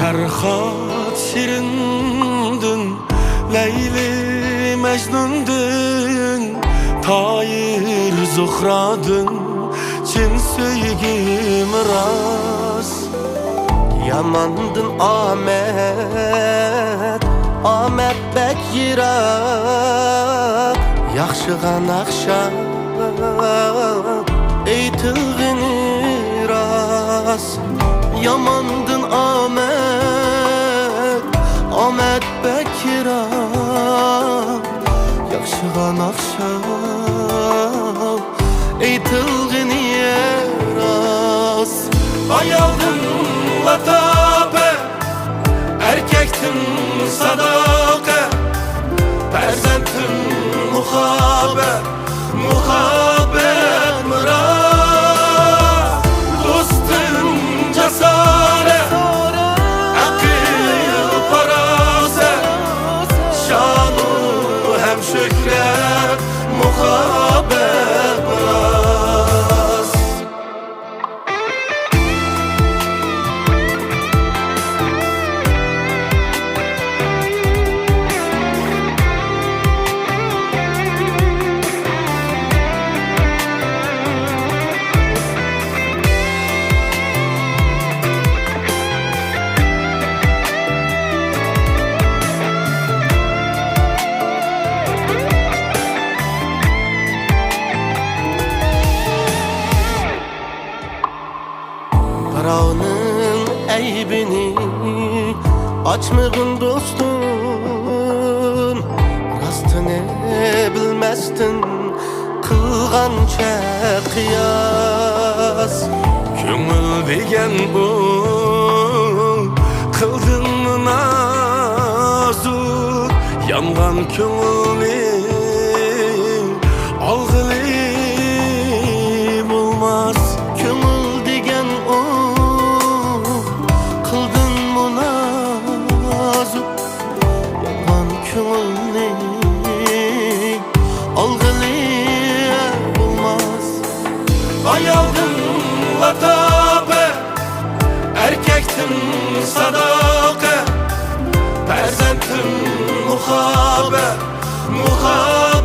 Ferhat Şirindin, Leyli Mecnun'dun, Tahir Zuhradın, Çin söygim ras. Yamandın Ahmet, Ahmet bek yirak, Yaxşıgan akşam eytilgini ras. Yamandın Ahmet, Ahmet bek yirak, Yaxşıgan akşam eytilgini ras. Ayaldın latafe, erkektin sadaka, Perzentin muhabbet, muhabbet miras. Dostun cesaret, akıl paraset, şanı hem şükret, muhabbet miras. Paranın eybini açmığın dostum, rastını bilmezdin kılgança kıyas. Köngül degen bu, kıldın mı nazuk, yangan köngülni algılı bulmaz. Köngül degen o, kıldın mı nazuk, yaman köngülni algılı bulmaz. Ayaldın latafe, erkektin sadaka, Perzentin muhabbet, muhabbet